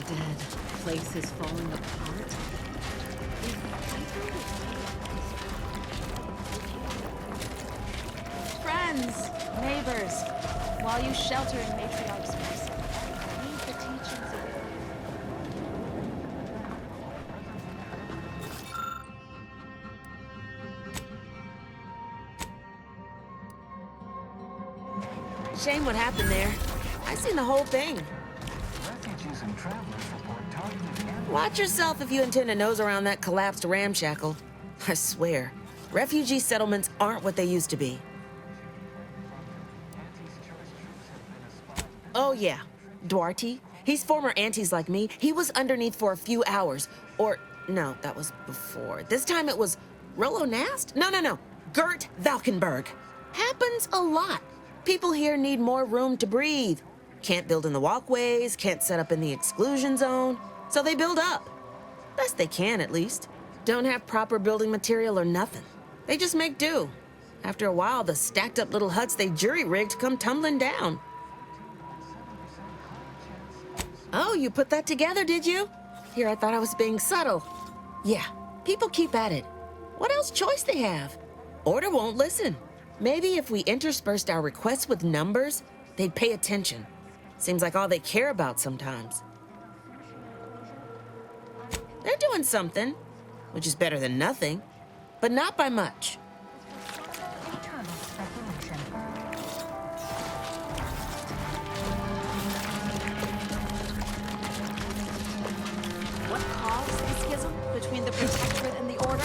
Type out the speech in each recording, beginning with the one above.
dead. Place is falling apart. Friends, neighbors, while you shelter in matriarch's space, read the teachings of Shame what happened there. I seen the whole thing. Refugees and travelers report targeted ambush. Watch yourself if you intend to nose around that collapsed ramshackle. I swear, refugee settlements aren't what they used to be. Oh yeah, Duarte. He's former aunties like me. He was underneath for a few hours. Or, no, that was before. This time it was Rollo Nast? No. Gert Valkenburg. Happens a lot. People here need more room to breathe. Can't build in the walkways, can't set up in the exclusion zone. So they build up. Best they can, at least. Don't have proper building material or nothing. They just make do. After a while, the stacked up little huts they jury-rigged come tumbling down. Oh, you put that together, did you? Here, I thought I was being subtle. Yeah, people keep at it. What else choice they have? Order won't listen. Maybe if we interspersed our requests with numbers, they'd pay attention. Seems like all they care about sometimes. They're doing something, which is better than nothing, but not by much. Eternal speculation. what caused the schism between the Protectorate and the Order.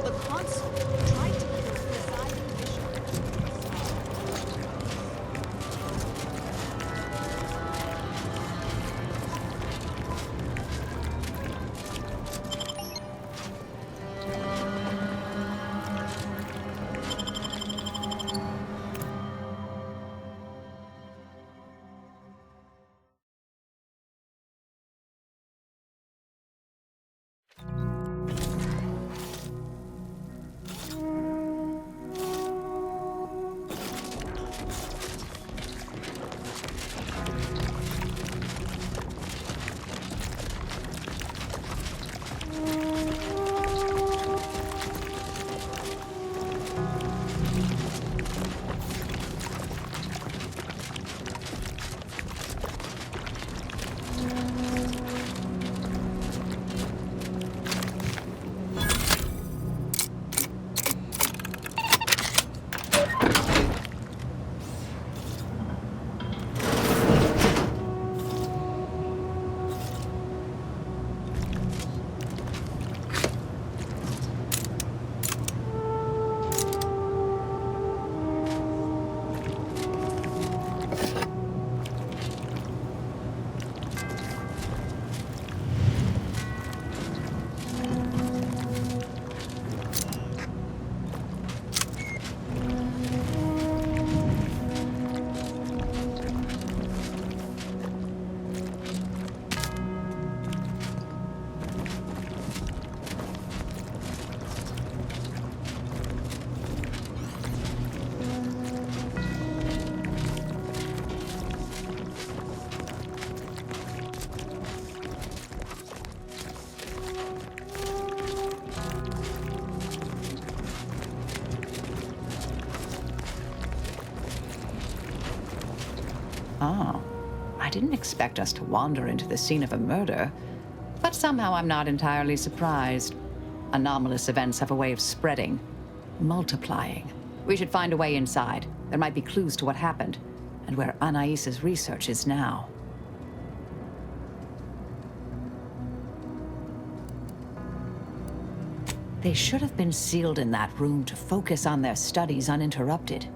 The Consul tried to kill the presiding bishop. Oh, I didn't expect us to wander into the scene of a murder, but somehow I'm not entirely surprised. Anomalous events have a way of spreading, multiplying. We should find a way inside. There might be clues to what happened, and where Anais's research is now. They should have been sealed in that room to focus on their studies uninterrupted.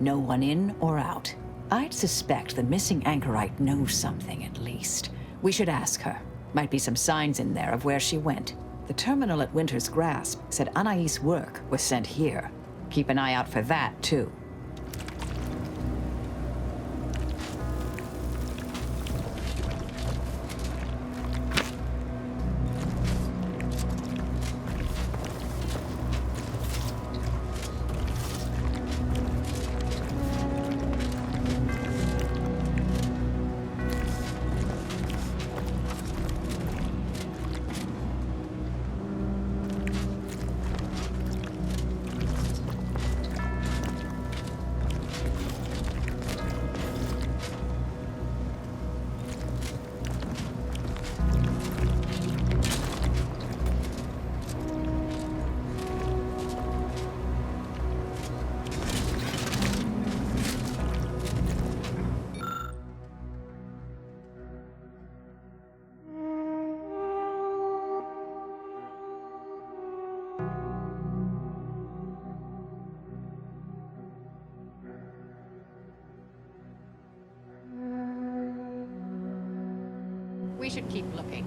No one in or out. I'd suspect the missing anchorite knows something, at least. We should ask her. Might be some signs in there of where she went. The terminal at Winter's Grasp said Anais' work was sent here. Keep an eye out for that, too. We should keep looking.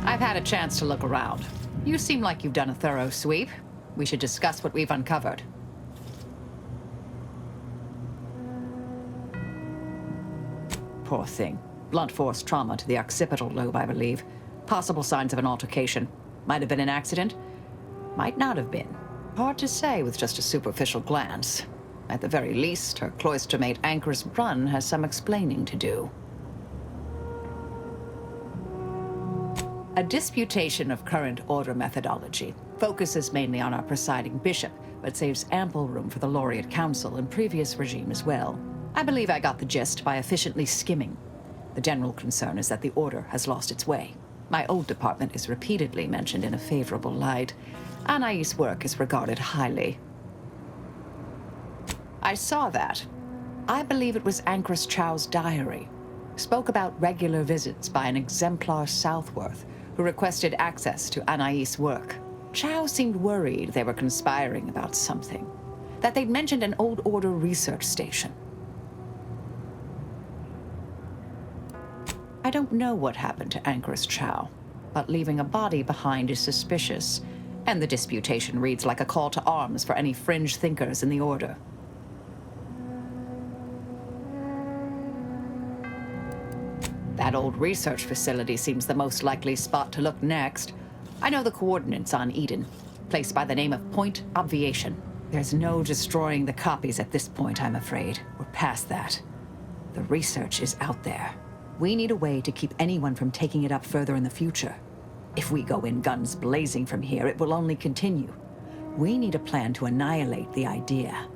I've had a chance to look around. You seem like you've done a thorough sweep. We should discuss what we've uncovered. Poor thing. Blunt force trauma to the occipital lobe, I believe. Possible signs of an altercation. Might have been an accident. Might not have been. Hard to say with just a superficial glance. At the very least, her cloistermate Anchor's Brun has some explaining to do. A disputation of current order methodology focuses mainly on our presiding bishop, but saves ample room for the laureate council and previous regime as well. I believe I got the gist by efficiently skimming. The general concern is that the order has lost its way. My old department is repeatedly mentioned in a favorable light. Anais' work is regarded highly. I saw that. I believe it was Anchoress Chow's diary. Spoke about regular visits by an exemplar Southworth, who requested access to Anais' work. Chow seemed worried they were conspiring about something. That they'd mentioned an old order research station. I don't know what happened to Anchoress Chow, but leaving a body behind is suspicious, and the disputation reads like a call to arms for any fringe thinkers in the order. That old research facility seems the most likely spot to look next. I know the coordinates on Eden, placed by the name of Point Obviation. There's no destroying the copies at this point, I'm afraid. We're past that. The research is out there. We need a way to keep anyone from taking it up further in the future. If we go in guns blazing from here, it will only continue. We need a plan to annihilate the idea.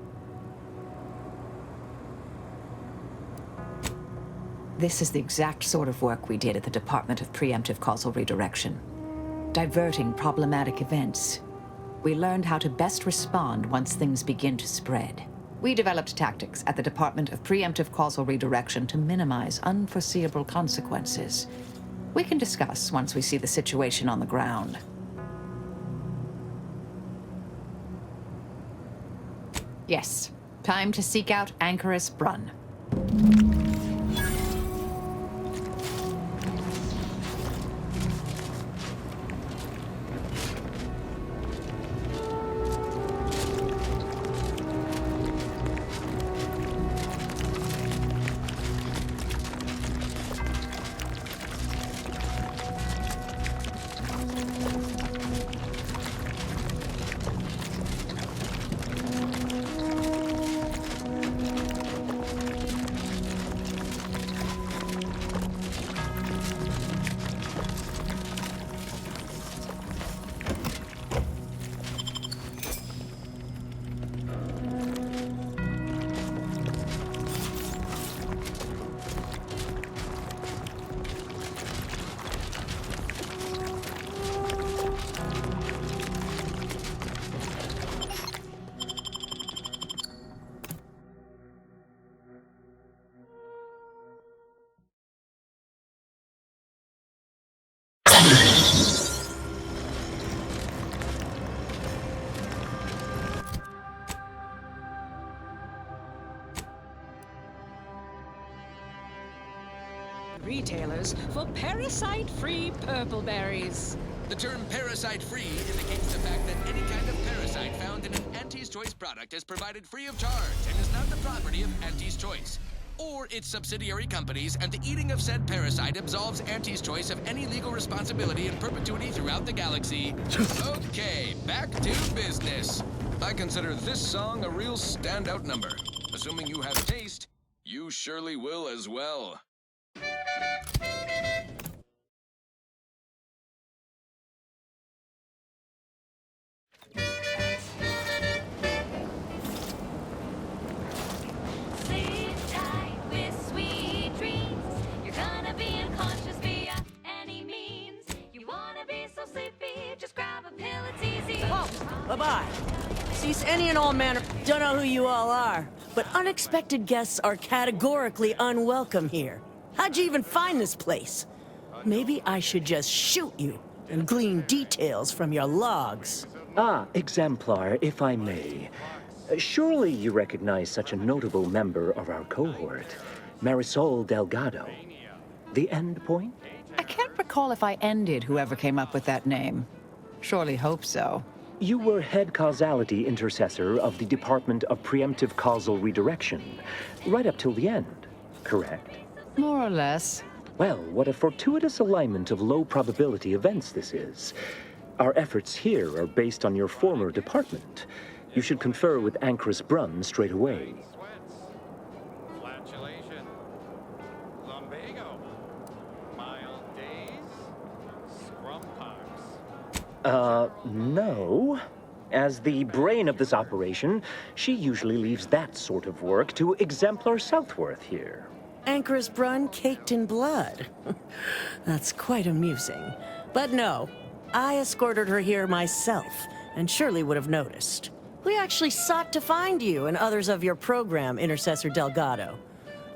This is the exact sort of work we did at the Department of Preemptive Causal Redirection. Diverting problematic events. We learned how to best respond once things begin to spread. We developed tactics at the Department of Preemptive Causal Redirection to minimize unforeseeable consequences. We can discuss once we see the situation on the ground. Yes, time to seek out Anchoress Brun. Retailers for parasite-free purple berries. The term parasite-free indicates the fact that any kind of parasite found in an Auntie's Choice product is provided free of charge and is not the property of Auntie's Choice or its subsidiary companies, and the eating of said parasite absolves Auntie's Choice of any legal responsibility in perpetuity throughout the galaxy. Okay, back to business. I consider this song a real standout number. Assuming you have taste, you surely will as well. out! Bye-bye. Cease any and all manner... Don't know who you all are, but unexpected guests are categorically unwelcome here. How'd you even find this place? Maybe I should just shoot you and glean details from your logs. Ah, Exemplar, if I may. Surely you recognize such a notable member of our cohort, Marisol Delgado. The Endpoint? I can't recall if I ended whoever came up with that name. Surely hope so. You were head causality intercessor of the Department of Preemptive Causal Redirection, right up till the end, correct? More or less. Well, what a fortuitous alignment of low probability events this is. Our efforts here are based on your former department. You should confer with Anchoress Brunn straight away. Flatulation. Lumbago. Mild days. Scrum pox. No. As the brain of this operation, she usually leaves that sort of work to Exemplar Southworth here. Anchoress Brunn caked in blood. That's quite amusing. But no, I escorted her here myself, and surely would have noticed. We actually sought to find you and others of your program, Intercessor Delgado.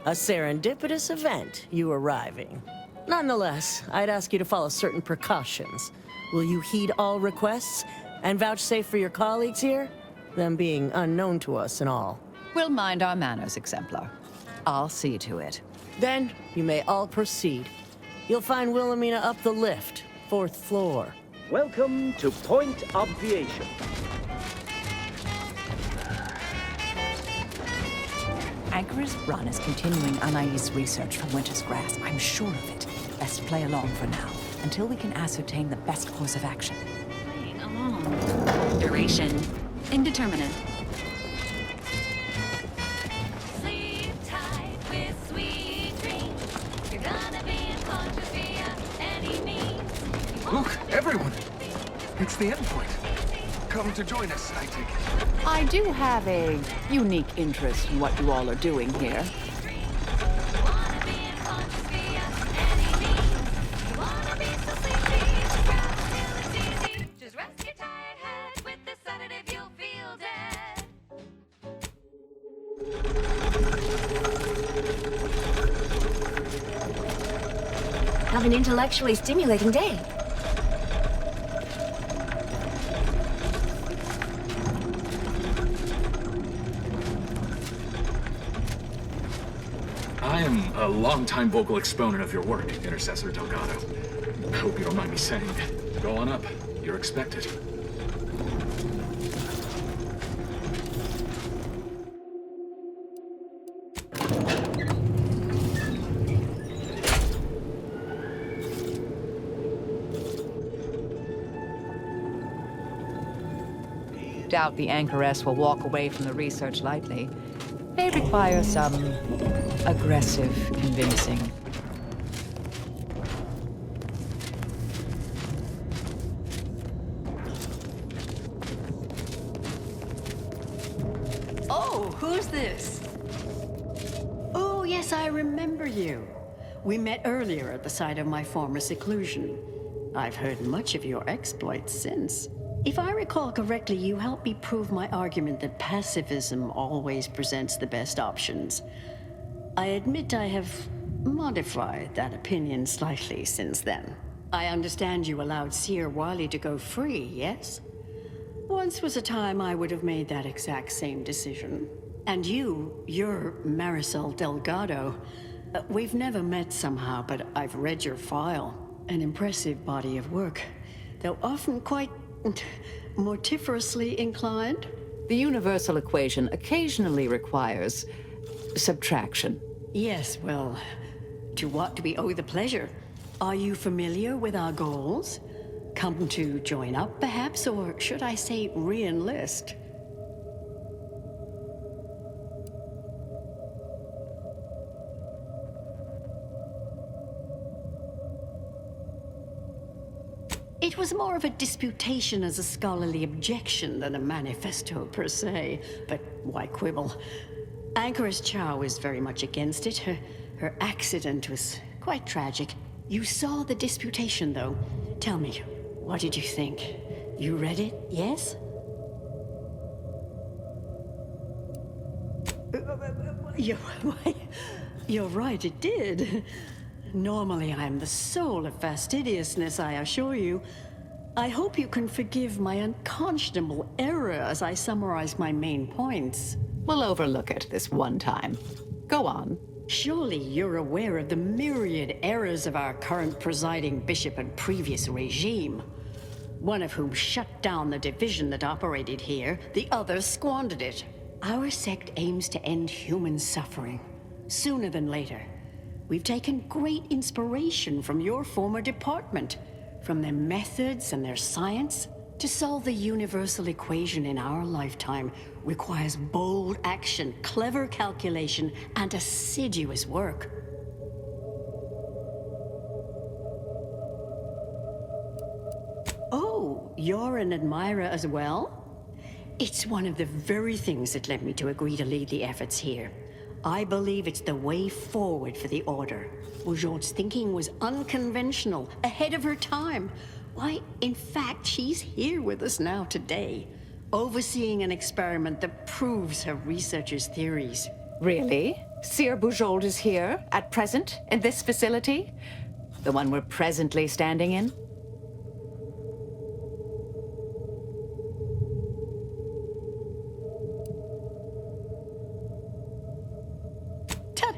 A serendipitous event, you arriving. Nonetheless, I'd ask you to follow certain precautions. Will you heed all requests and vouchsafe for your colleagues here? Them being unknown to us and all. We'll mind our manners, Exemplar. I'll see to it. Then, you may all proceed. You'll find Wilhelmina up the lift, 4th floor. Welcome to Point Obviation. Anchoress Brunn is continuing Anais' research for Winter's Grass. I'm sure of it. Best play along for now, until we can ascertain the best course of action. Playing along. Duration indeterminate. Sleep tight with sweet dreams. You're gonna be unconscious via any means. Look, everyone! It's the Endpoint. Come to join us, I take it. I do have a unique interest in what you all are doing here. Wanna be unconscious via any means. Wanna be so sleepy, the ground till it's easy. Just rest your tired head with the sedative, you'll feel dead. Have an intellectually stimulating day. I am a longtime vocal exponent of your work, Intercessor Delgado. I hope you don't mind me saying. Go on up. You're expected. Doubt the Anchoress will walk away from the research lightly. May require some aggressive convincing. Oh, who's this? Oh, yes, I remember you. We met earlier at the site of my former seclusion. I've heard much of your exploits since. If I recall correctly, you helped me prove my argument that pacifism always presents the best options. I admit I have modified that opinion slightly since then. I understand you allowed Seer Wiley to go free, yes? Once was a time I would have made that exact same decision. And you're Marisol Delgado. We've never met somehow, but I've read your file. An impressive body of work, though often quite mortiferously inclined. The universal equation occasionally requires subtraction. Yes, well, to what do we owe the pleasure? Are you familiar with our goals? Come to join up, perhaps, or should I say re-enlist? It was more of a disputation as a scholarly objection than a manifesto per se, but why quibble? Anchoress Chow is very much against it. Her accident was quite tragic. You saw the disputation, though. Tell me, what did you think? You read it, yes? You're right, it did. Normally, I'm the soul of fastidiousness, I assure you. I hope you can forgive my unconscionable error as I summarize my main points. We'll overlook it this one time. Go on. Surely you're aware of the myriad errors of our current presiding bishop and previous regime. One of whom shut down the division that operated here, the other squandered it. Our sect aims to end human suffering, sooner than later. We've taken great inspiration from your former department, from their methods and their science. To solve the universal equation in our lifetime requires bold action, clever calculation, and assiduous work. Oh, you're an admirer as well? It's one of the very things that led me to agree to lead the efforts here. I believe it's the way forward for the Order. Bujold's thinking was unconventional, ahead of her time. Why, in fact, she's here with us now today, overseeing an experiment that proves her researchers' theories. Really? Seer Bujold is here, at present, in this facility? The one we're presently standing in?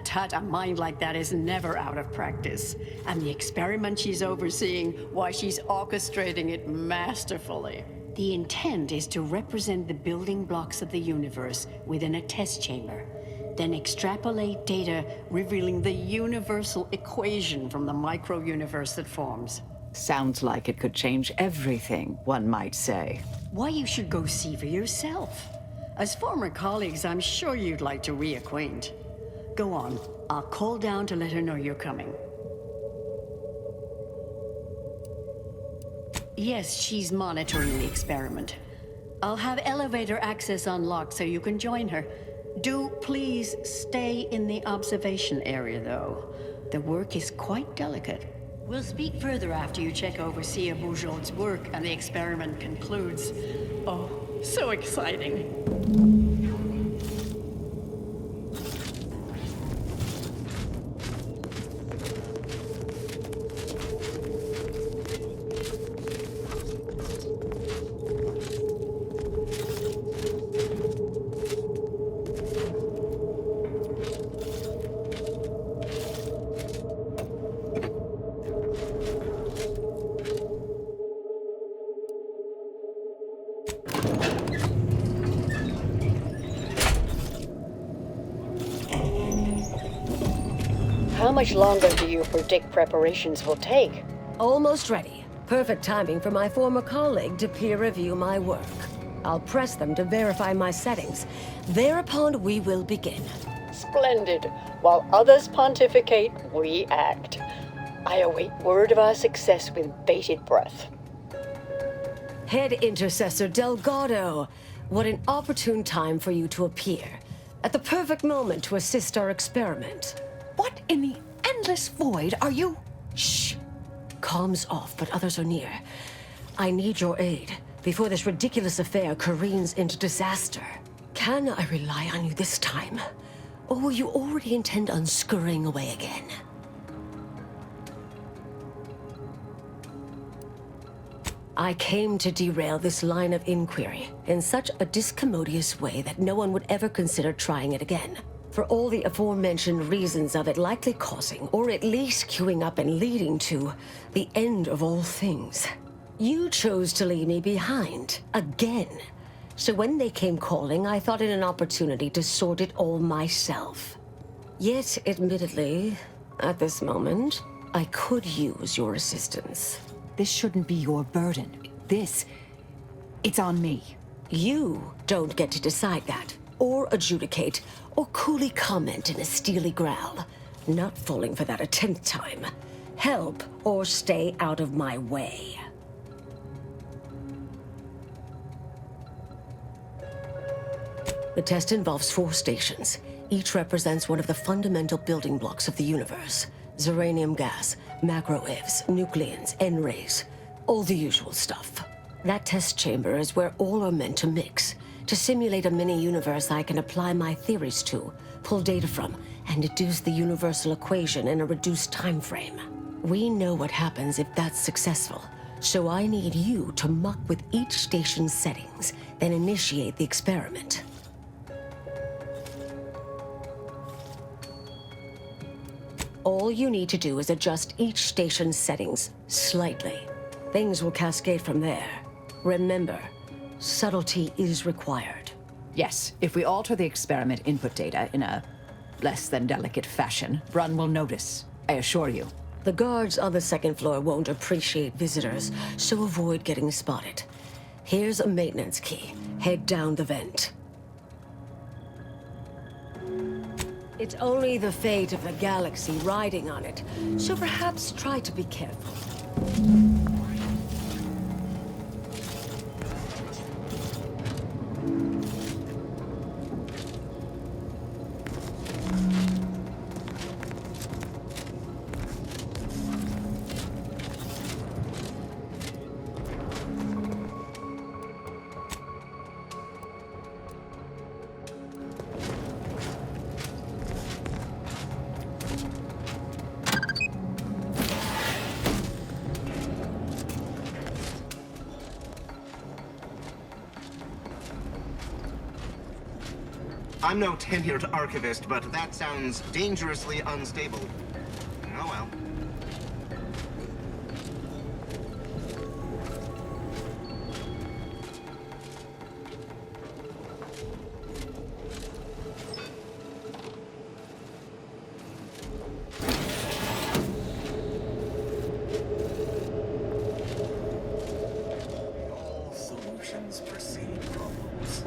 Tut, a mind like that is never out of practice. And the experiment she's overseeing, why, she's orchestrating it masterfully. The intent is to represent the building blocks of the universe within a test chamber, then extrapolate data revealing the universal equation from the micro-universe that forms. Sounds like it could change everything, one might say. Why, you should go see for yourself. As former colleagues, I'm sure you'd like to reacquaint. Go on. I'll call down to let her know you're coming. Yes, she's monitoring the experiment. I'll have elevator access unlocked so you can join her. Do please stay in the observation area, though. The work is quite delicate. We'll speak further after you check over Seer Bujold's work and the experiment concludes. Oh, so exciting. How much longer do you predict preparations will take? Almost ready. Perfect timing for my former colleague to peer review my work. I'll press them to verify my settings. Thereupon, we will begin. Splendid. While others pontificate, we act. I await word of our success with bated breath. Head Intercessor Delgado, what an opportune time for you to appear. At the perfect moment to assist our experiment. What in the endless void are you? Shh. Comms off, but others are near. I need your aid before this ridiculous affair careens into disaster. Can I rely on you this time? Or will you already intend on scurrying away again? I came to derail this line of inquiry in such a discommodious way that no one would ever consider trying it again. For all the aforementioned reasons of it likely causing, or at least queuing up and leading to, the end of all things. You chose to leave me behind, again. So when they came calling, I thought it an opportunity to sort it all myself. Yet, admittedly, at this moment, I could use your assistance. This shouldn't be your burden. It's on me. You don't get to decide that, or adjudicate, or coolly comment in a steely growl. Not falling for that a 10th time. Help or stay out of my way. The test involves 4 stations. Each represents one of the fundamental building blocks of the universe. Zeranium gas, macro-ivs, nucleons, N-rays. All the usual stuff. That test chamber is where all are meant to mix. To simulate a mini-universe I can apply my theories to, pull data from, and deduce the universal equation in a reduced time frame. We know what happens if that's successful, so I need you to muck with each station's settings, then initiate the experiment. All you need to do is adjust each station's settings slightly. Things will cascade from there. Remember, subtlety is required. Yes, if we alter the experiment input data in a less than delicate fashion, Brunn will notice, I assure you. The guards on the second floor won't appreciate visitors, so avoid getting spotted. Here's a maintenance key. Head down the vent. It's only the fate of the galaxy riding on it, so perhaps try to be careful. I'm no tenured archivist, but that sounds dangerously unstable. Oh well. All solutions precede problems.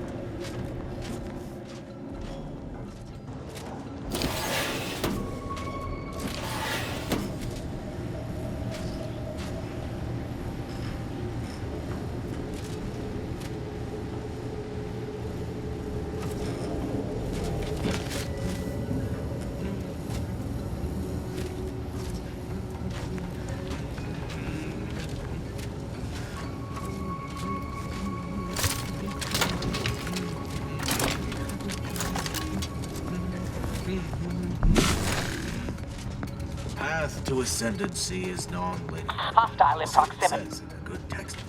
Path to ascendancy is non-linear. Hostile in proximity. Says in a good textbook.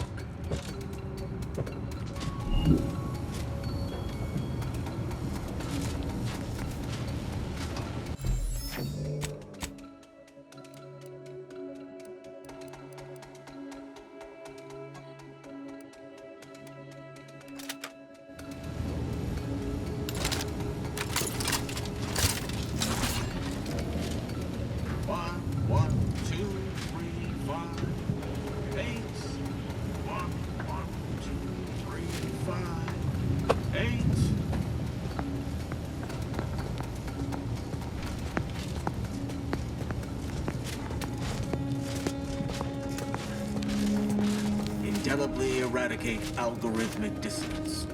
Indelibly eradicate algorithmic dissonance.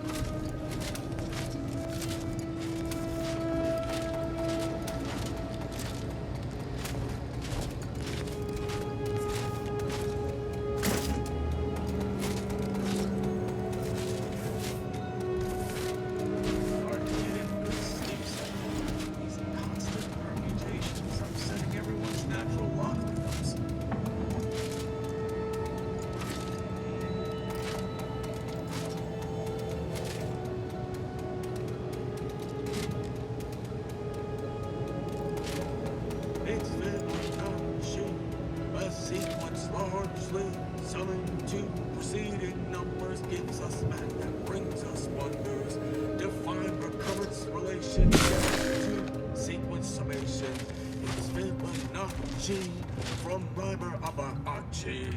From Riber Abba Archie. And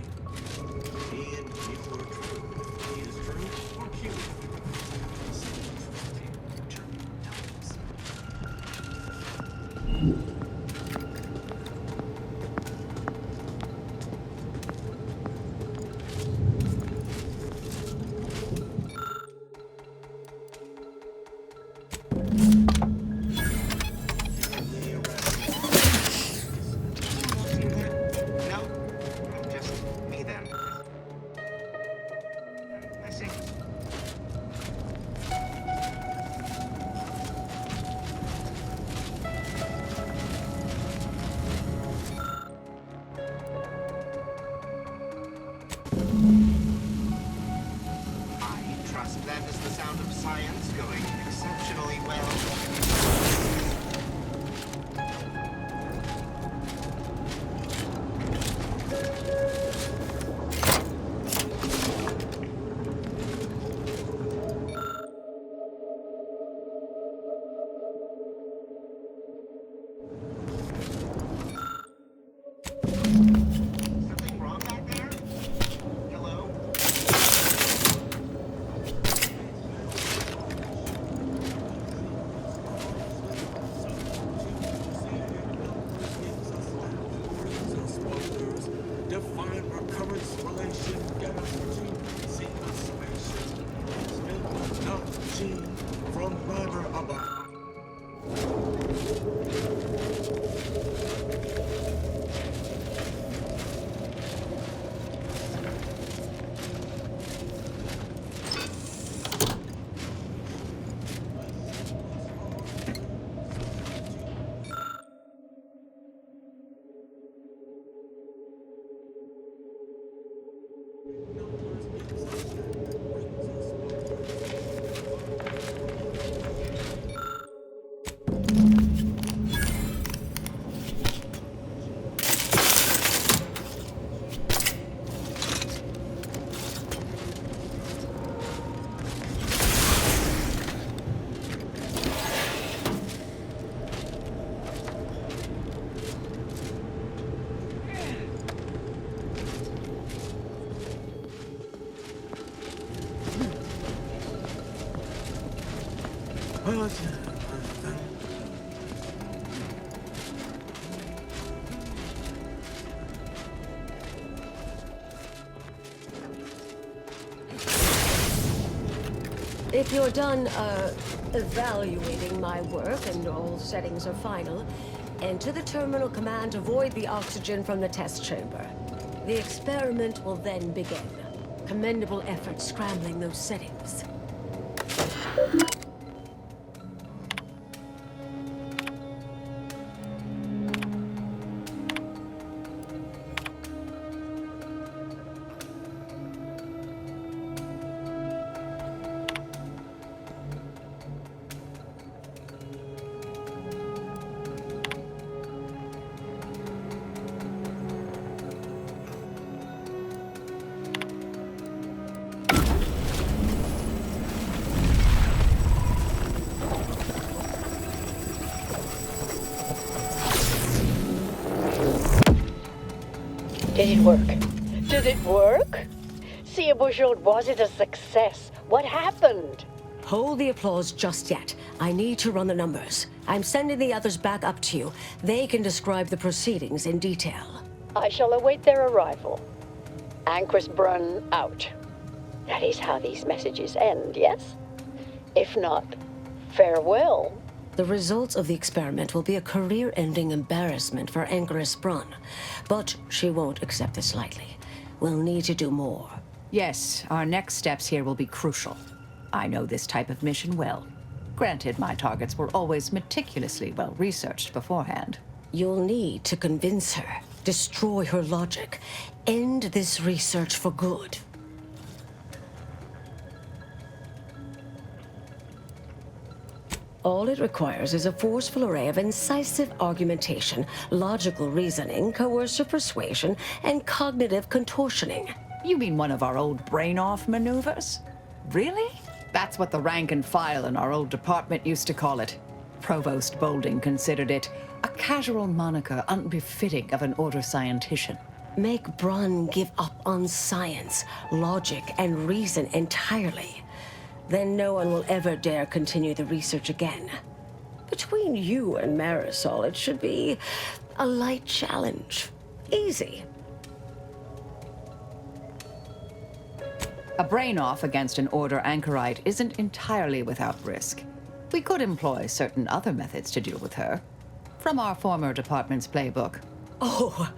you were true. He is true or cute. That is the sound of science going exceptionally well. Something wrong back there? Hello? Define recurrence relation galaxy sequestration. Not G from Rider above. If you're done, evaluating my work and all settings are final, enter the terminal command to void the oxygen from the test chamber. The experiment will then begin. Commendable effort scrambling those settings. Did it work? Did it work? Seer, was it a success? What happened? Hold the applause just yet. I need to run the numbers. I'm sending the others back up to you. They can describe the proceedings in detail. I shall await their arrival. Anchor's Brun out. That is how these messages end, yes? If not, farewell. The results of the experiment will be a career-ending embarrassment for Anchoress Brun, but she won't accept this lightly. We'll need to do more. Yes, our next steps here will be crucial. I know this type of mission well. Granted, my targets were always meticulously well-researched beforehand. You'll need to convince her, destroy her logic, end this research for good. All it requires is a forceful array of incisive argumentation, logical reasoning, coercive persuasion, and cognitive contortioning. You mean one of our old brain-off maneuvers? Really? That's what the rank and file in our old department used to call it. Provost Bolding considered it a casual moniker unbefitting of an order scientician. Make Brun give up on science, logic, and reason entirely. Then no one will ever dare continue the research again. Between you and Marisol, it should be a light challenge. Easy. A brain-off against an Order anchorite isn't entirely without risk. We could employ certain other methods to deal with her. From our former department's playbook. Oh,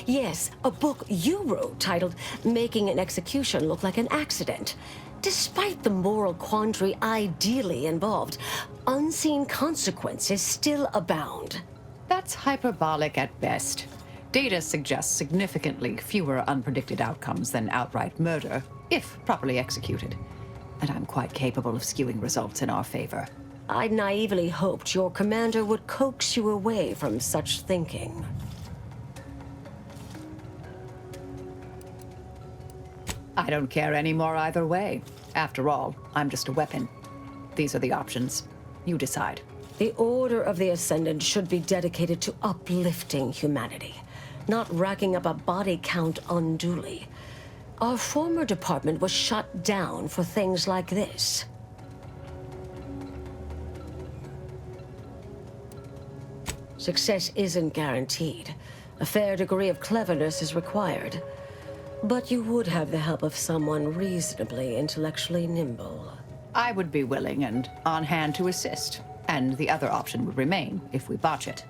yes, a book you wrote titled Making an Execution Look Like an Accident. Despite the moral quandary ideally involved, unseen consequences still abound. That's hyperbolic at best. Data suggests significantly fewer unpredicted outcomes than outright murder, if properly executed. and I'm quite capable of skewing results in our favor. I naively hoped your commander would coax you away from such thinking. I don't care anymore either way. After all, I'm just a weapon. These are the options. You decide. The Order of the Ascendant should be dedicated to uplifting humanity, not racking up a body count unduly. Our former department was shut down for things like this. Success isn't guaranteed. A fair degree of cleverness is required. But you would have the help of someone reasonably intellectually nimble. I would be willing and on hand to assist, and the other option would remain if we botch it.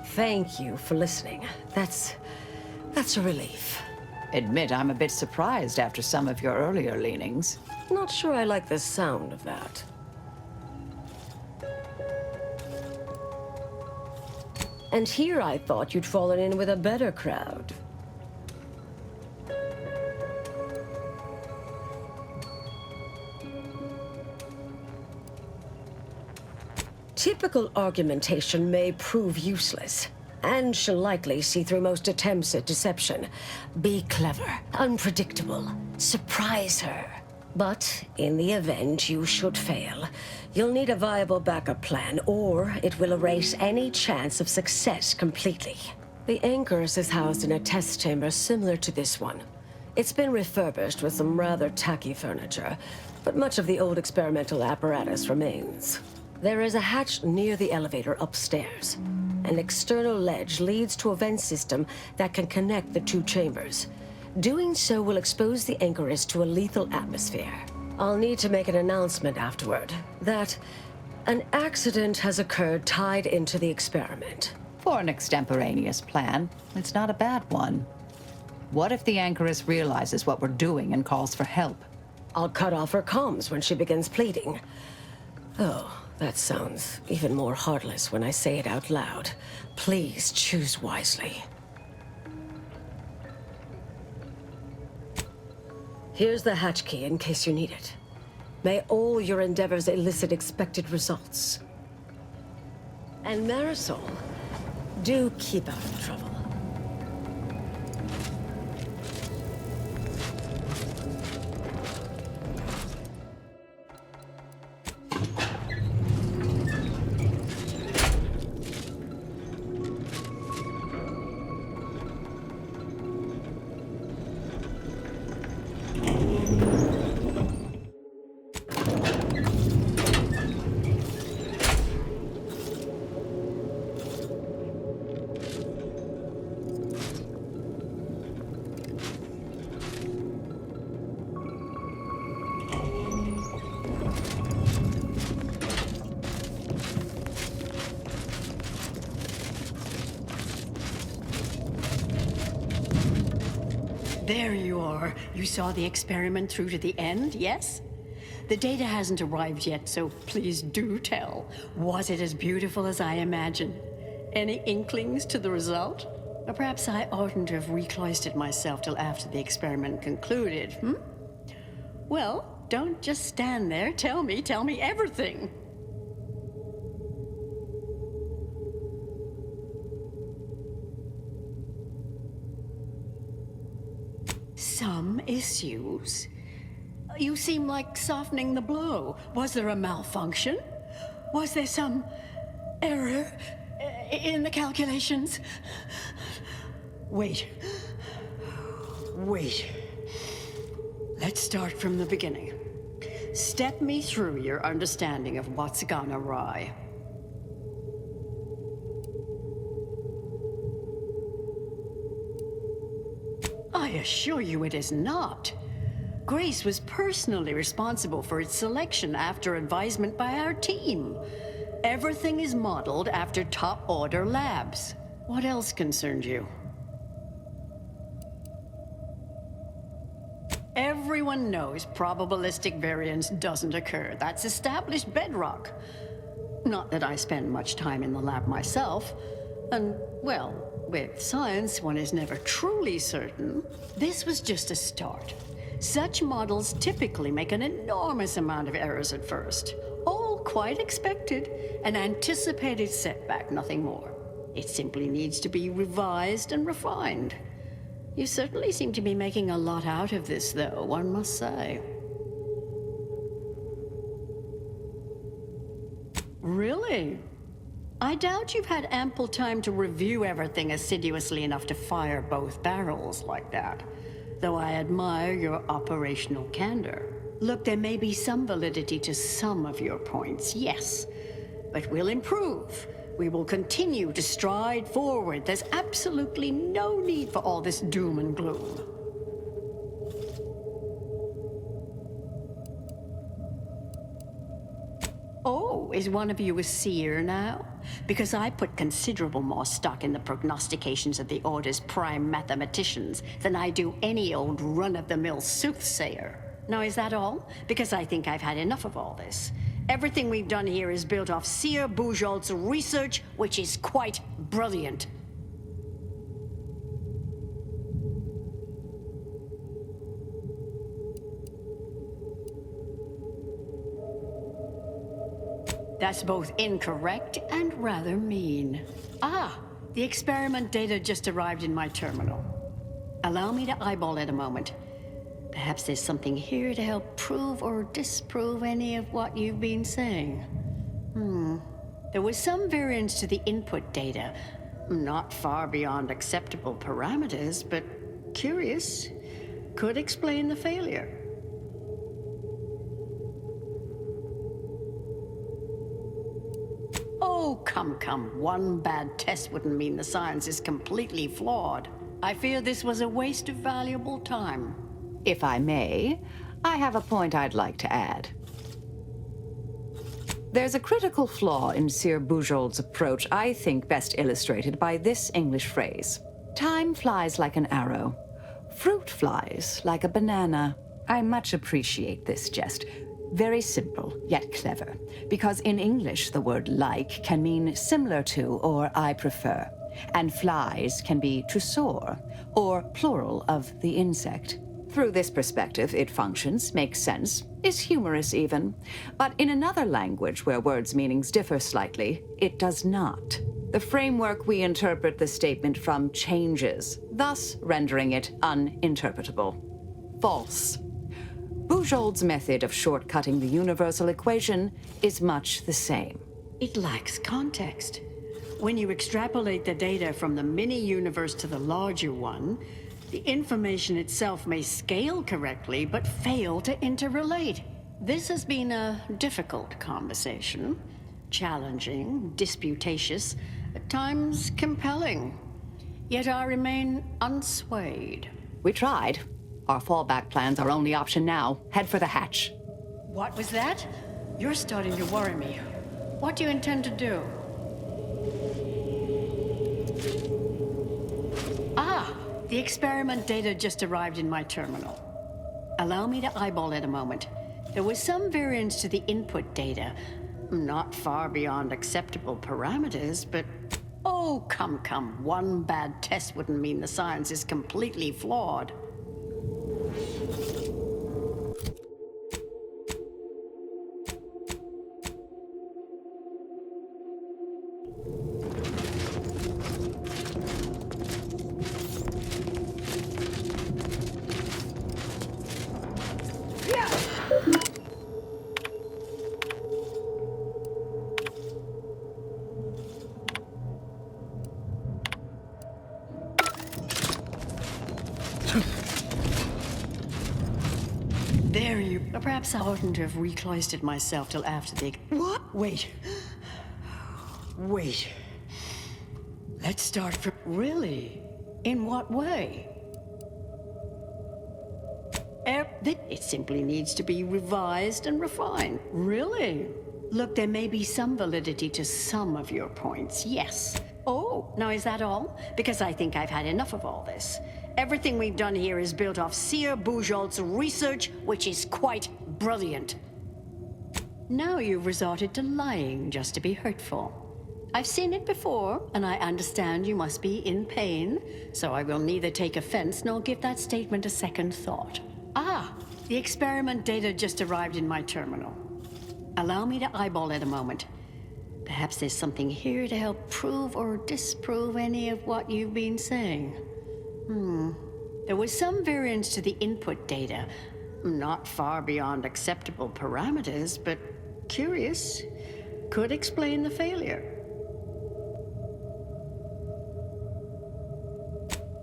Thank you for listening. That's a relief. Admit I'm a bit surprised after some of your earlier leanings. Not sure I like the sound of that. And here I thought you'd fallen in with a better crowd. Typical argumentation may prove useless, and she'll likely see through most attempts at deception. Be clever, unpredictable, surprise her. But in the event you should fail, you'll need a viable backup plan, or it will erase any chance of success completely. The Anchorus is housed in a test chamber similar to this one. It's been refurbished with some rather tacky furniture, but much of the old experimental apparatus remains. There is a hatch near the elevator upstairs. An external ledge leads to a vent system that can connect the two chambers. Doing so will expose the Anchorus to a lethal atmosphere. I'll need to make an announcement afterward that an accident has occurred tied into the experiment. For an extemporaneous plan, it's not a bad one. What if the Anchorus realizes what we're doing and calls for help? I'll cut off her comms when she begins pleading. Oh, that sounds even more heartless when I say it out loud. Please choose wisely. Here's the hatch key in case you need it. May all your endeavors elicit expected results. And Marisol, do keep out of trouble. There you are. You saw the experiment through to the end, yes? The data hasn't arrived yet, so please do tell. Was it as beautiful as I imagined? Any inklings to the result? Or perhaps I oughtn't to have recloistered myself till after the experiment concluded, hmm? Well, don't just stand there. Tell me everything. Some issues? You seem like softening the blow. Was there a malfunction? Was there some error in the calculations? Wait. Let's start from the beginning. Step me through your understanding of what's gone awry. I assure you it is not. Grace was personally responsible for its selection after advisement by our team. Everything is modeled after top-order labs. What else concerned you? Everyone knows probabilistic variance doesn't occur. That's established bedrock. Not that I spend much time in the lab myself. And, well, With science, one is never truly certain. This was just a start. Such models typically make an enormous amount of errors at first. All quite expected. An anticipated setback, nothing more. It simply needs to be revised and refined. You certainly seem to be making a lot out of this, though, one must say. Really? I doubt you've had ample time to review everything assiduously enough to fire both barrels like that. Though I admire your operational candor. Look, there may be some validity to some of your points, yes. But we'll improve. We will continue to stride forward. There's absolutely no need for all this doom and gloom. Oh, is one of you a seer now? Because I put considerable more stock in the prognostications of the Order's prime mathematicians than I do any old run-of-the-mill soothsayer. Now, is that all? Because I think I've had enough of all this. Everything we've done here is built off Seer Bujold's research, which is quite brilliant. That's both incorrect and rather mean. Ah, the experiment data just arrived in my terminal. Allow me to eyeball it a moment. Perhaps there's something here to help prove or disprove any of what you've been saying. There was some variance to the input data. Not far beyond acceptable parameters, but curious. Could explain the failure. Oh, come. One bad test wouldn't mean the science is completely flawed. I fear this was a waste of valuable time. If I may, I have a point I'd like to add. There's a critical flaw in Seer Bujold's approach I think best illustrated by this English phrase. Time flies like an arrow. Fruit flies like a banana. I much appreciate this jest. Very simple, yet clever. Because in English, the word like can mean similar to or I prefer. And flies can be to soar, or plural of the insect. Through this perspective, it functions, makes sense, is humorous even. But in another language where words' meanings differ slightly, it does not. The framework we interpret the statement from changes, thus rendering it uninterpretable. False. Bujold's method of shortcutting the universal equation is much the same. It lacks context. When you extrapolate the data from the mini-universe to the larger one, the information itself may scale correctly, but fail to interrelate. This has been a difficult conversation. Challenging, disputatious, at times compelling. Yet I remain unswayed. We tried. Our fallback plan's our only option now. Head for the hatch. What was that? You're starting to worry me. What do you intend to do? Ah! The experiment data just arrived in my terminal. Allow me to eyeball it a moment. There was some variance to the input data. Not far beyond acceptable parameters, but... Oh, come. One bad test wouldn't mean the science is completely flawed. There you... Perhaps I oughtn't to have recloistered myself till after the... What? Wait. Let's start from... Really? In what way? It simply needs to be revised and refined. Really? Look, there may be some validity to some of your points, yes. Oh, now is that all? Because I think I've had enough of all this. Everything we've done here is built off Seer Bujold's research, which is quite brilliant. Now you've resorted to lying just to be hurtful. I've seen it before, and I understand you must be in pain, so I will neither take offense nor give that statement a second thought. Ah, the experiment data just arrived in my terminal. Allow me to eyeball it a moment. Perhaps there's something here to help prove or disprove any of what you've been saying. There was some variance to the input data. Not far beyond acceptable parameters, but curious. Could explain the failure.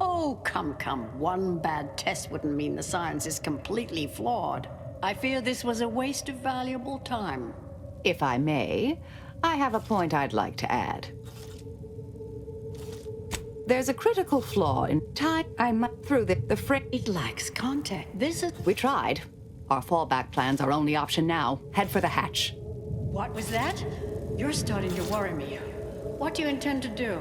Oh, come. One bad test wouldn't mean the science is completely flawed. I fear this was a waste of valuable time. If I may, I have a point I'd like to add. There's a critical flaw in time I might through the frame. It lacks contact. We tried. Our fallback plan's our only option now. Head for the hatch. What was that? You're starting to worry me. What do you intend to do?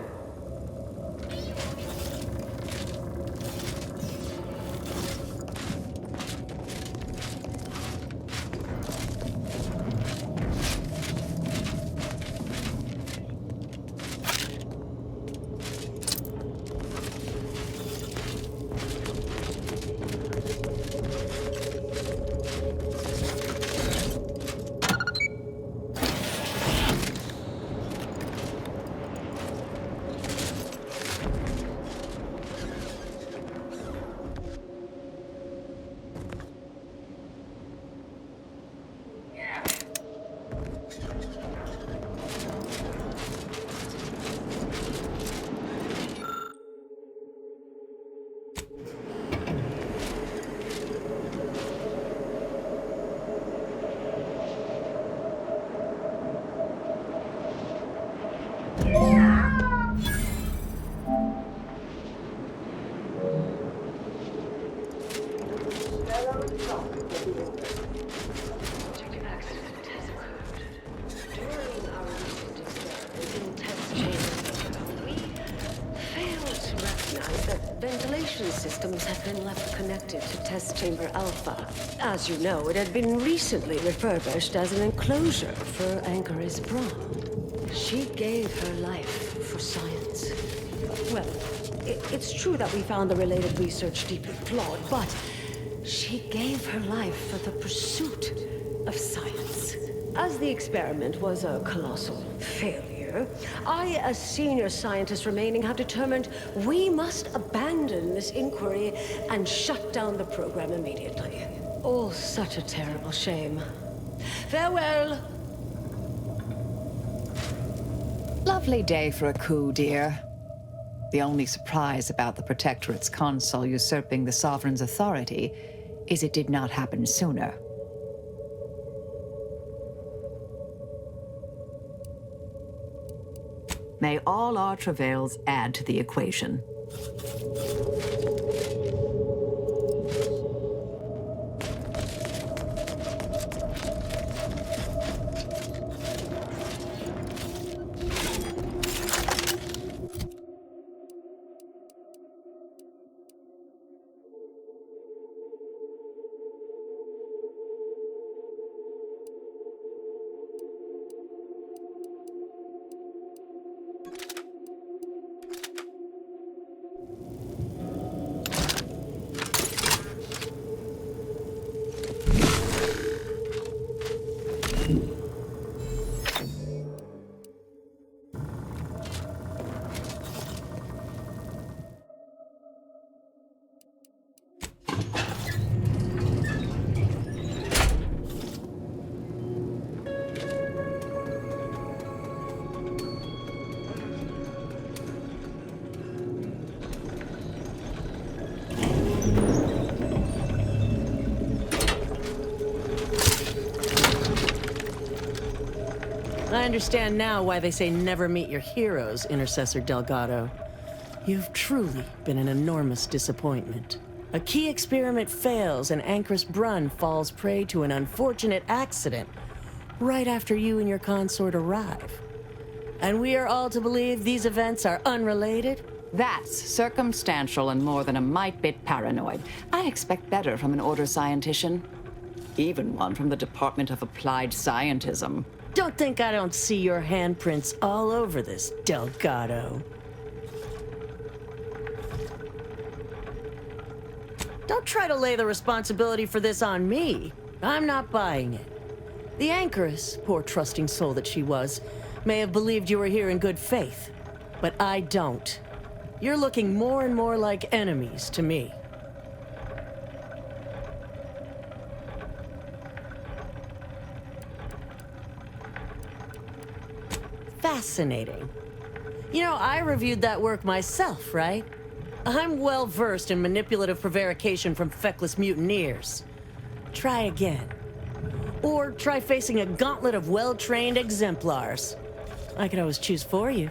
Systems have been left connected to Test Chamber Alpha. As you know, it had been recently refurbished as an enclosure for Ankaris Braun. She gave her life for science. Well, it's true that we found the related research deeply flawed, but she gave her life for the pursuit of science. As the experiment was a colossal failure, I, as senior scientist remaining, have determined we must abandon this inquiry and shut down the program immediately. Oh, such a terrible shame. Farewell! Lovely day for a coup, dear. The only surprise about the Protectorate's consul usurping the Sovereign's authority is it did not happen sooner. May all our travails add to the equation. I understand now why they say never meet your heroes, Intercessor Delgado. You've truly been an enormous disappointment. A key experiment fails and Ankaris Braun falls prey to an unfortunate accident right after you and your consort arrive. And we are all to believe these events are unrelated? That's circumstantial and more than a mite bit paranoid. I expect better from an Order scientician. Even one from the Department of Applied Scientism. Don't think I don't see your handprints all over this, Delgado. Don't try to lay the responsibility for this on me. I'm not buying it. The Anchoress, poor trusting soul that she was, may have believed you were here in good faith, but I don't. You're looking more and more like enemies to me. Fascinating. You know, I reviewed that work myself, right? I'm well versed in manipulative prevarication from feckless mutineers. Try again. Or try facing a gauntlet of well-trained exemplars. I could always choose for you.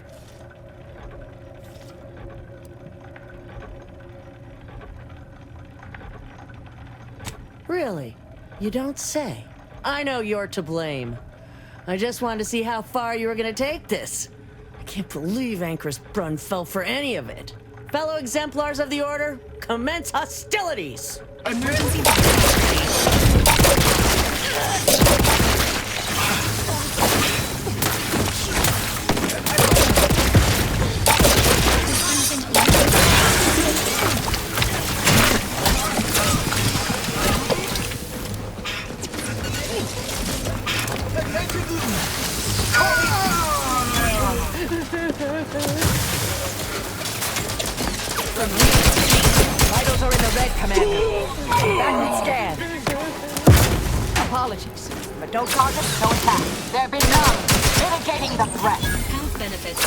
Really? You don't say. I know you're to blame. I just wanted to see how far you were gonna take this. I can't believe Anchoress Brunn fell for any of it. Fellow exemplars of the Order, commence hostilities! Emergency Vitals are in the red, Commander. Backward scan. Apologies, but no targets, no attack. There have been none. Mitigating the threat. health benefits.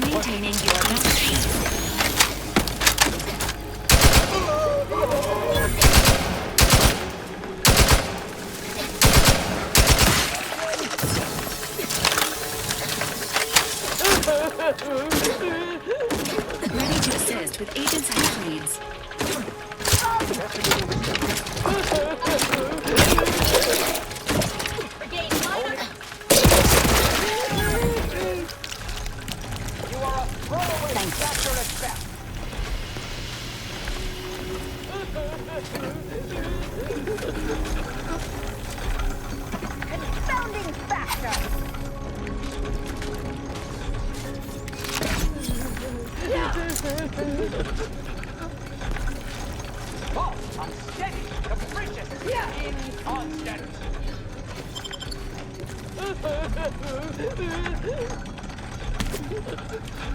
Maintaining your boundaries. Ready to assist with agent's health needs. You are a throwaway disaster at best. Confounding factor! Oh, unsteady, capricious, inconstant.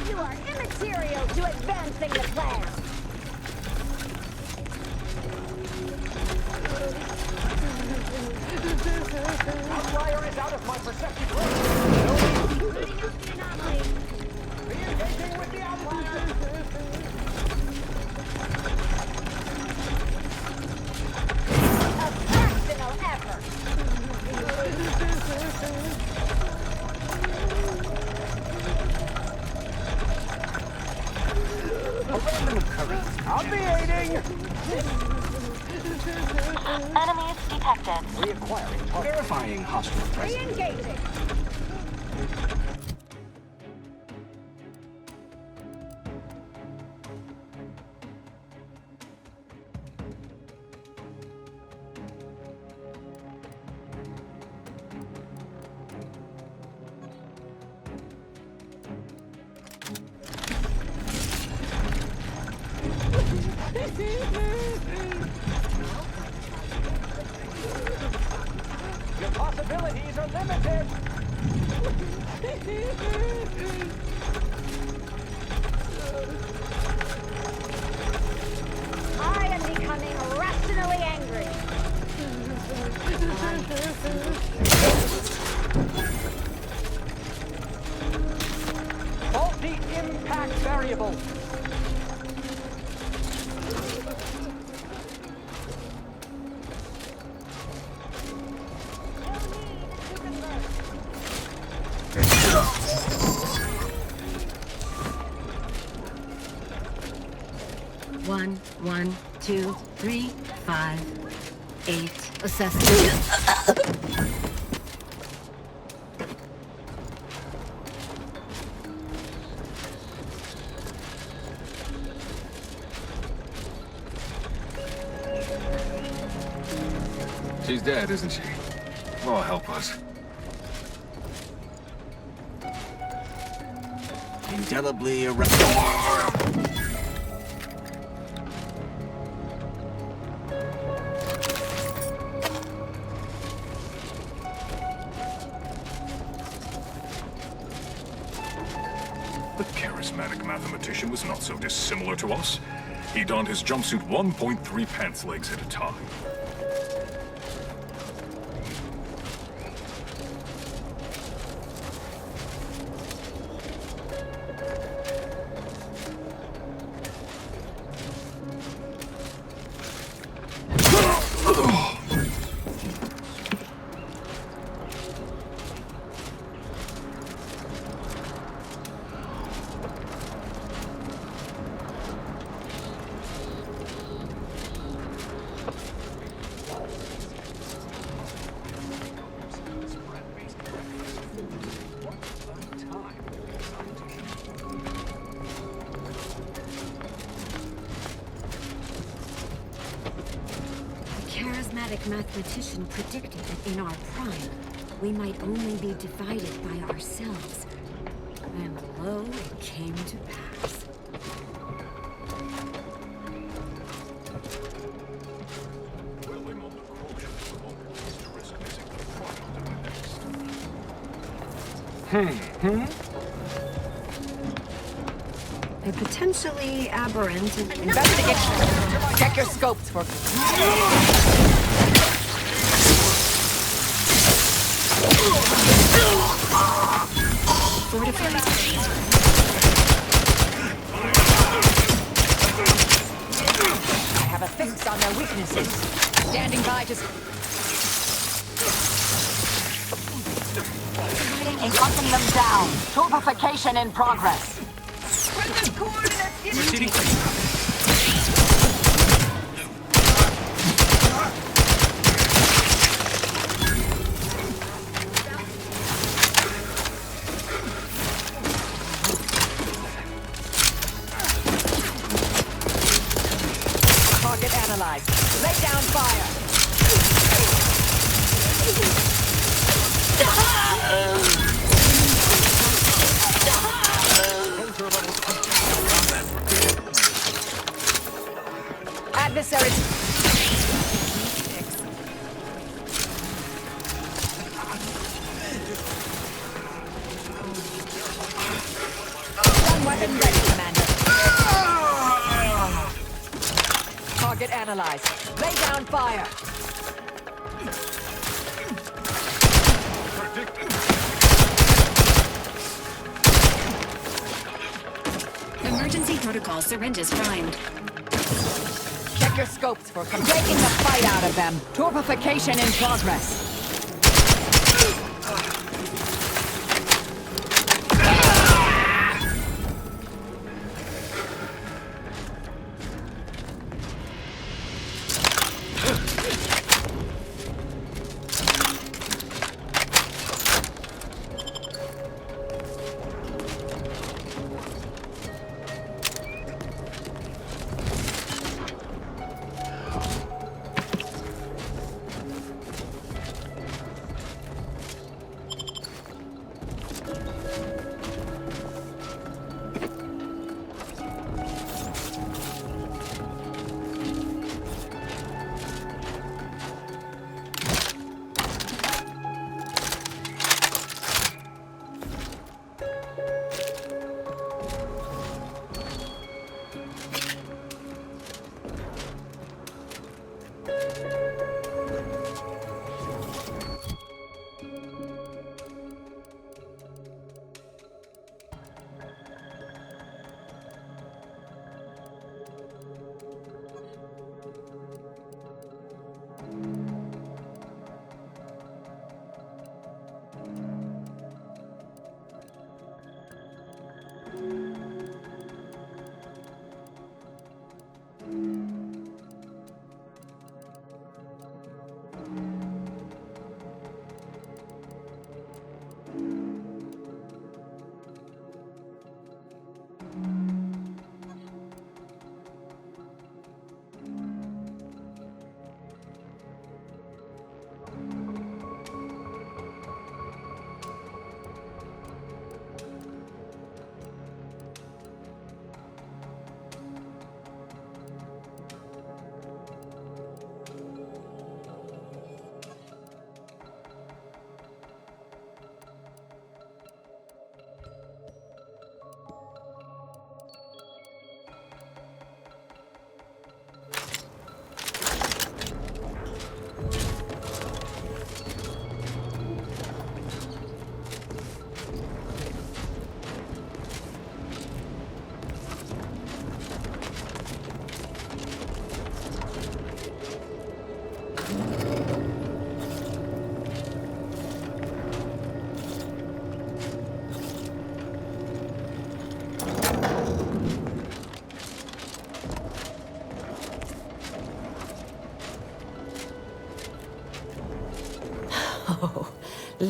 You are immaterial to advancing the plan! Outlier is out of my perceptive range. Re-engaging with the outlier. A personal effort! A random occurrence. I'll be aiding. Enemies detected. Reacquiring target. Verifying hostile presence. Re-engaging! Your possibilities are limited. I am becoming rationally angry. Faulty impact variable. One, 1, 2, 3, 5, 8. Assessment. She's dead, isn't she? Lord help us. Indelibly irreparable. The charismatic mathematician was not so dissimilar to us. He donned his jumpsuit 1.3 pants legs at a time. Charismatic mathematician predicted that in our prime, we might only be divided by ourselves. And lo, it came to pass. A potentially aberrant Investigation. Check your scopes for... I have a fix on their weaknesses. Standing by to... Hunting them down. Torpification in progress. Proceeding. Target analyzed. Lay down fire. Adversary. Gun weapon ready, Commander. Target analyzed. Lay down fire. Emergency protocol syringes primed. Check your scopes for taking the fight out of them. Torpification in progress.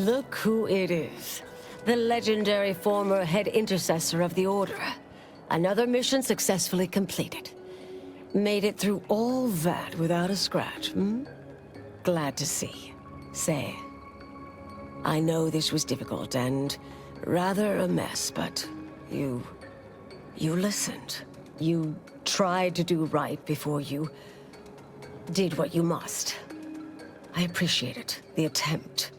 Look who it is. The legendary former head intercessor of the Order. Another mission successfully completed. Made it through all that without a scratch, hmm? Glad to see. Say, I know this was difficult and rather a mess, but you listened. You tried to do right before you did what you must. I appreciate it, the attempt.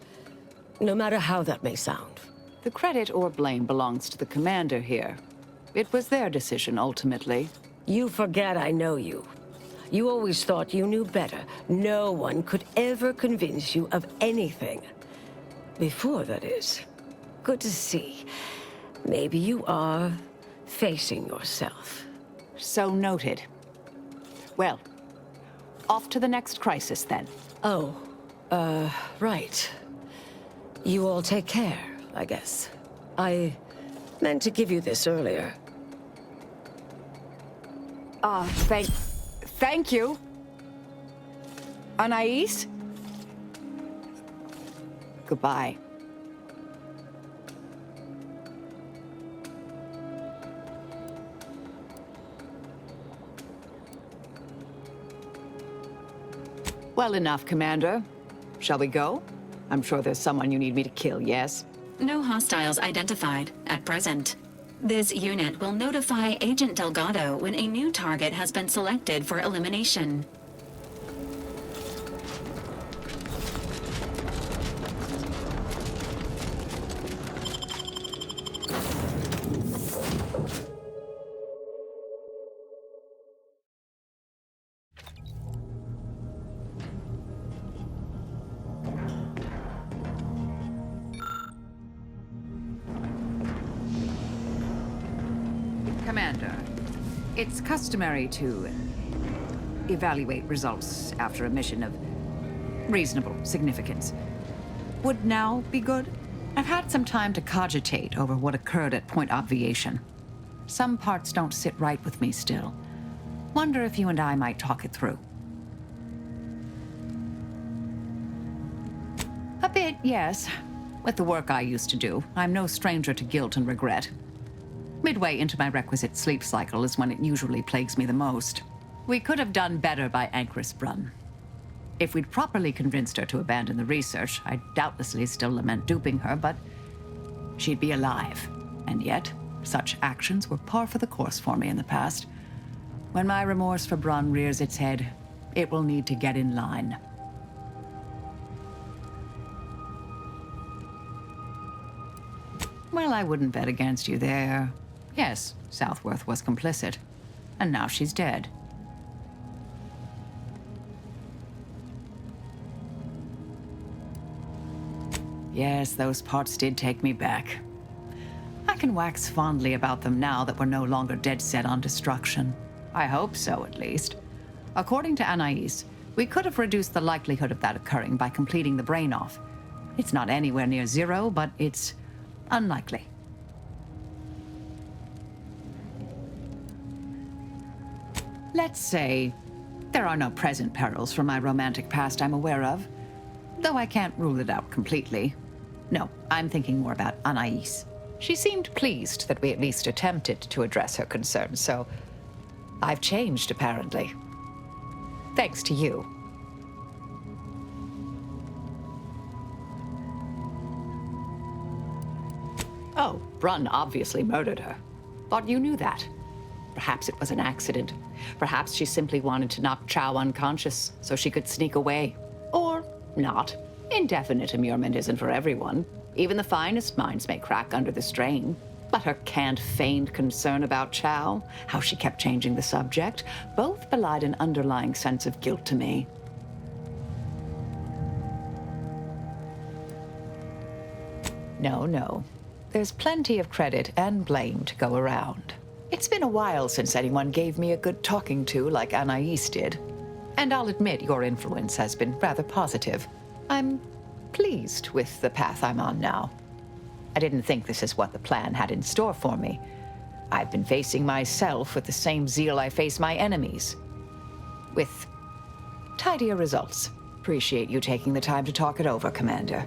No matter how that may sound. The credit or blame belongs to the commander here. It was their decision, ultimately. You forget I know you. You always thought you knew better. No one could ever convince you of anything. Before, that is. Good to see. Maybe you are facing yourself. So noted. Well, off to the next crisis, then. Oh, right. You all take care, I guess. I meant to give you this earlier. Thank you. Anais? Goodbye. Well enough, Commander. Shall we go? I'm sure there's someone you need me to kill, yes? No hostiles identified at present. This unit will notify Agent Delgado when a new target has been selected for elimination. Commander, it's customary to evaluate results after a mission of reasonable significance. Would now be good? I've had some time to cogitate over what occurred at Point Obviation. Some parts don't sit right with me still. Wonder if you and I might talk it through. A bit, yes. With the work I used to do, I'm no stranger to guilt and regret. Midway into my requisite sleep cycle is when it usually plagues me the most. We could have done better by Anchoress Brunn. If we'd properly convinced her to abandon the research, I'd doubtlessly still lament duping her, but she'd be alive. And yet, such actions were par for the course for me in the past. When my remorse for Brunn rears its head, it will need to get in line. Well, I wouldn't bet against you there. Yes, Southworth was complicit. And now she's dead. Yes, those parts did take me back. I can wax fondly about them now that we're no longer dead set on destruction. I hope so, at least. According to Anais, we could have reduced the likelihood of that occurring by completing the brain-off. It's not anywhere near zero, but it's unlikely. Let's say there are no present perils from my romantic past I'm aware of, though I can't rule it out completely. No, I'm thinking more about Anais. She seemed pleased that we at least attempted to address her concerns, so I've changed, apparently. Thanks to you. Oh, Brunn obviously murdered her. Thought you knew that. Perhaps it was an accident. Perhaps she simply wanted to knock Chow unconscious so she could sneak away. Or not. Indefinite immurement isn't for everyone. Even the finest minds may crack under the strain. But her canned, feigned concern about Chow, how she kept changing the subject, both belied an underlying sense of guilt to me. No. There's plenty of credit and blame to go around. It's been a while since anyone gave me a good talking to like Anais did. And I'll admit your influence has been rather positive. I'm pleased with the path I'm on now. I didn't think this is what the plan had in store for me. I've been facing myself with the same zeal I face my enemies. With tidier results. Appreciate you taking the time to talk it over, Commander.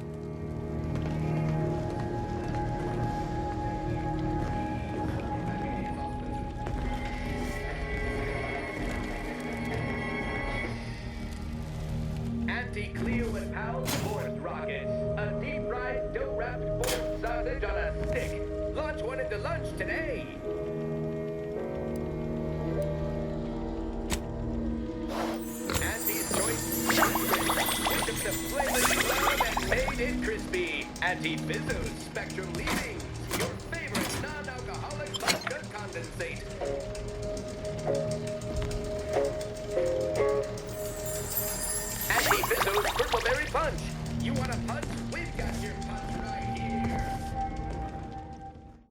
stick. Launch one into lunch today. Auntie's Choice Chocolate. We took the flavors love and made it crispy. Auntie Fizzo's Spectrum Leavings. Your favorite non-alcoholic vodka condensate. Auntie Fizzo's Purple Berry Punch. You want a punch?